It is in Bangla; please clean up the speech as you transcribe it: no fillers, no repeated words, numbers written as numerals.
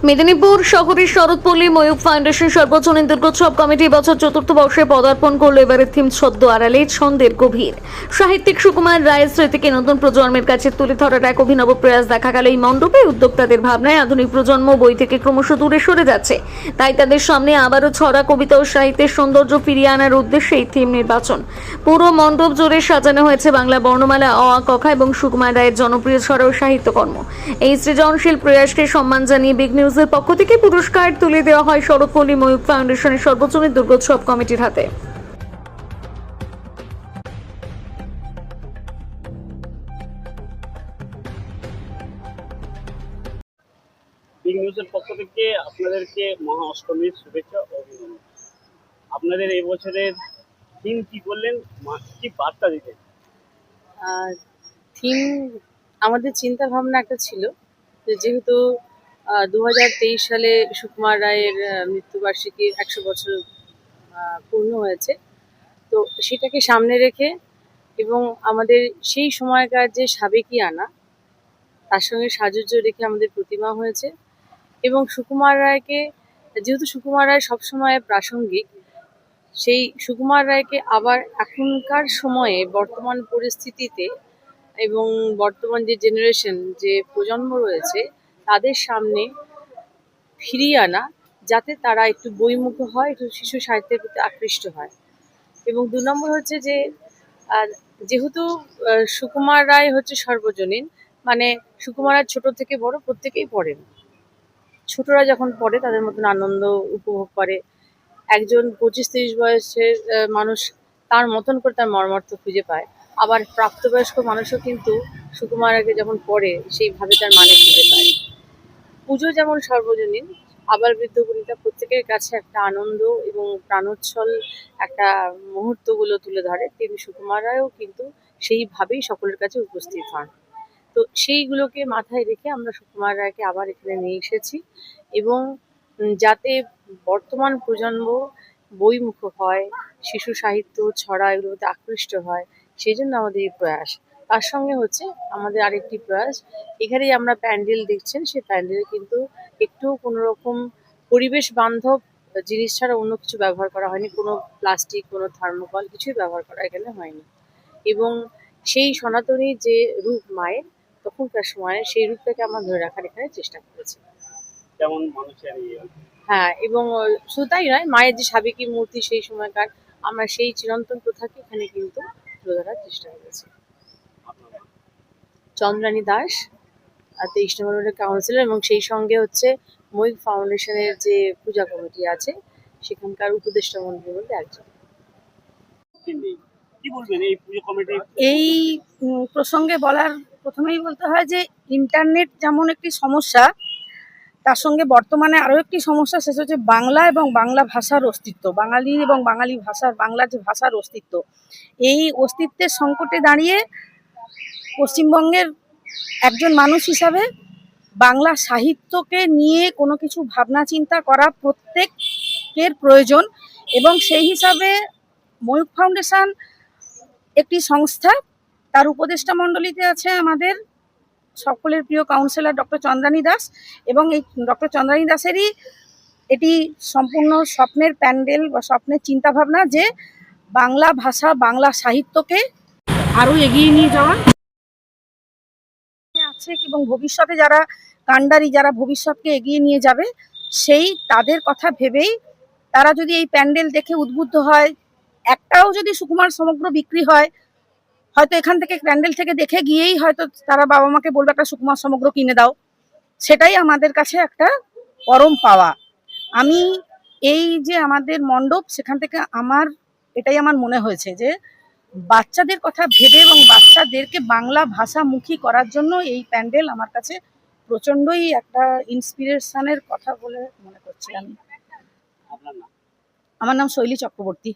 মেদিনীপুর শহরের শরৎপল্লী ময়ূক ফাউন্ডেশন সর্বজনীন দুর্গোৎসব কমিটি বছর চতুর্থ বর্ষে পদার্পণ করলো। এবারের থিম ছদ্ম আড়ালে ছন্দের গভীর। সাহিত্যিক সুকুমার রায়ের স্মৃতিকে নতুন প্রজন্মের কাছে তুলে ধরার এক অভিনব প্রয়াস দেখা গেল এই মণ্ডপে। উদ্যোক্তাদের ভাবনায় আধুনিক প্রজন্ম বই থেকে ক্রমশ দূরে সরে যাচ্ছে, তাই তাদের সামনে আবারও ছড়া কবিতা ও সাহিত্যের সৌন্দর্য ফিরিয়ে আনার উদ্দেশ্যে এই থিম নির্বাচন। পুরো মণ্ডপ জুড়ে সাজানো হয়েছে বাংলা বর্ণমালা, অ আ ক খ এবং সুকুমার রায়ের জনপ্রিয় ছড়া ও সাহিত্যকর্ম। এই সৃজনশীল প্রয়াসকে সম্মান জানিয়ে বিগ নিউজের পক্ষ থেকে পুরস্কার তুলে দেওয়া হয় শরৎপল্লী ময়ূক ফাউন্ডেশনের সর্বজনীন দুর্গোৎসব কমিটির হাতে। বিগ নিউজের পক্ষ থেকে আপনাদেরকে মহা অষ্টমীর শুভেচ্ছা ও অভিনন্দন। আপনাদের এই বছরের থিম কি করলেন, কি বার্তা দিতেন? থিম আমাদের চিন্তা ভাবনা একটা ছিল যে যেহেতু 2023 সালে সুকুমার রায়ের মৃত্যুবার্ষিকী 100 বছর পূর্ণ হয়েছে, তো সেটাকে সামনে রেখে এবং আমাদের সেই সময়কার যে সাবেকিয়ানা তার সঙ্গে সাজুজ্য রেখে আমাদের প্রতিমা হয়েছে। এবং সুকুমার রায়কে, যেহেতু সুকুমার রায় সবসময় প্রাসঙ্গিক, সেই সুকুমার রায়কে আবার এখনকার সময়ে বর্তমান পরিস্থিতিতে এবং বর্তমান যে জেনারেশন, যে প্রজন্ম রয়েছে তাদের সামনে ফিরিয়ে আনা, যাতে তারা একটু বইমুখো হয়, একটু শিশু সাহিত্যের প্রতি আকৃষ্ট হয়। এবং 2 নম্বর হচ্ছে যে যেহেতু সুকুমার রায় হচ্ছে সর্বজনীন, মানে সুকুমার রায় ছোট থেকে বড় প্রত্যেকেই পড়েন। ছোটরা যখন পড়ে তাদের মতন আনন্দ উপভোগ করে, একজন 25-30 বয়সের মানুষ তার মতন করে তার মর্মার্থ খুঁজে পায়। আবার প্রাপ্তবয়স্ক মানুষও কিন্তু সুকুমার রায়কে যখন পড়ে সেইভাবে তার মানে খুঁজে পায়। পুজো যেমন সর্বজনীন, আবার বৃদ্ধ বনিতা প্রত্যেকের কাছে একটা আনন্দ এবং প্রাণোচ্ছল একটা মুহূর্তগুলো তুলে ধরে, তেমনি সুকুমার রায়ও কিন্তু সেইভাবেই সকলের কাছে উপস্থিত হন। তো সেইগুলোকে মাথায় রেখে আমরা সুকুমার রায়কে আবার এখানে নিয়ে এসেছি এবং যাতে বর্তমান প্রজন্ম বইমুখো হয়, শিশু সাহিত্য ছড়া এগুলোতে আকৃষ্ট হয়, সেই জন্য আমাদের এই প্রয়াস। তার সঙ্গে হচ্ছে আমাদের আরেকটি প্রয়াস, এখানেই আমরা প্যান্ডেল দেখছেন, সেই প্যান্ডেলে কিন্তু একটু কোনো রকম পরিবেশ বান্ধব জিনিস ছাড়া অন্য কিছু ব্যবহার করা হয়নি। কোনো প্লাস্টিক, কোনো থার্মোকল কিছুই ব্যবহার করা এখানে হয়নি। এবং সেই সনাতনী যে রূপ মায়ের তখনকার সময়ে, সেই রূপটাকে আমরা ধরে রাখার এখানে চেষ্টা করেছি। যেমন মানুষের হ্যাঁ, এবং শুধু তাই নয়, মায়ের যে সাবেকি মূর্তি সেই সময়কার, আমরা সেই চিরন্তন প্রথাকে এখানে কিন্তু তুলে ধরার চেষ্টা করেছি। চন্দ্রানী দাস, 23 নম্বর ওয়ার্ডের কাউন্সিলর, এবং সেই সঙ্গে হচ্ছে ময়ূক ফাউন্ডেশনের যে পূজা কমিটি আছে সেখানকার উপদেষ্টা মন্ত্রীর মধ্যে একজন। কি বলবেন এই পুজো কমিটি? এই প্রসঙ্গে প্রথমেই বলতে হয় যে ইন্টারনেট যেমন একটি সমস্যা, তার সঙ্গে বর্তমানে আরও একটি সমস্যা, সেটা হচ্ছে বাংলা এবং বাংলা ভাষার অস্তিত্ব, বাঙালি এবং বাঙালি ভাষার, বাংলার যে ভাষার অস্তিত্ব, এই অস্তিত্বের সংকটে দাঁড়িয়ে পশ্চিমবঙ্গের একজন মানুষ হিসাবে বাংলা সাহিত্যকে নিয়ে কোনো কিছু ভাবনা চিন্তা করা প্রত্যেকের প্রয়োজন। এবং সেই হিসাবে ময়ূক ফাউন্ডেশন একটি সংস্থা, তার উপদেষ্টা মণ্ডলীতে আছে আমাদের সকলের প্রিয় কাউন্সিলর ডক্টর চন্দ্রানী দাস, এবং এই ডক্টর চন্দ্রানী দাসেরই এটি সম্পূর্ণ স্বপ্নের প্যান্ডেল বা স্বপ্নের চিন্তাভাবনা যে বাংলা ভাষা, বাংলা সাহিত্যকে আরও এগিয়ে নিয়ে যাওয়া আছে। এবং ভবিষ্যতে যারা কাণ্ডারি, যারা ভবিষ্যৎকে এগিয়ে নিয়ে যাবে, সেই তাদের কথা ভেবেই তারা যদি এই প্যান্ডেল দেখে উদ্বুদ্ধ হয়, একটাও যদি সুকুমার সমগ্র বিক্রি হয়, হয়তো এখান থেকে প্যান্ডেল থেকে দেখে গিয়েই হয়তো তারা বাবা মাকে বলবে একটা সুকুমার সমগ্র কিনে দাও। সেটাই আমাদের কাছে একটা পরম পাওয়া। আমি এই যে আমাদের মণ্ডপ, সেখান থেকে এটাই আমার মনে হয়েছে যে বাচ্চাদের কথা ভেবে এবং বাচ্চাদেরকে বাংলা ভাষামুখী করার জন্য এই প্যান্ডেল আমার কাছে প্রচণ্ডই একটা ইন্সপিরেশনের কথা বলে মনে করছি। আমার নাম শৈলী চক্রবর্তী।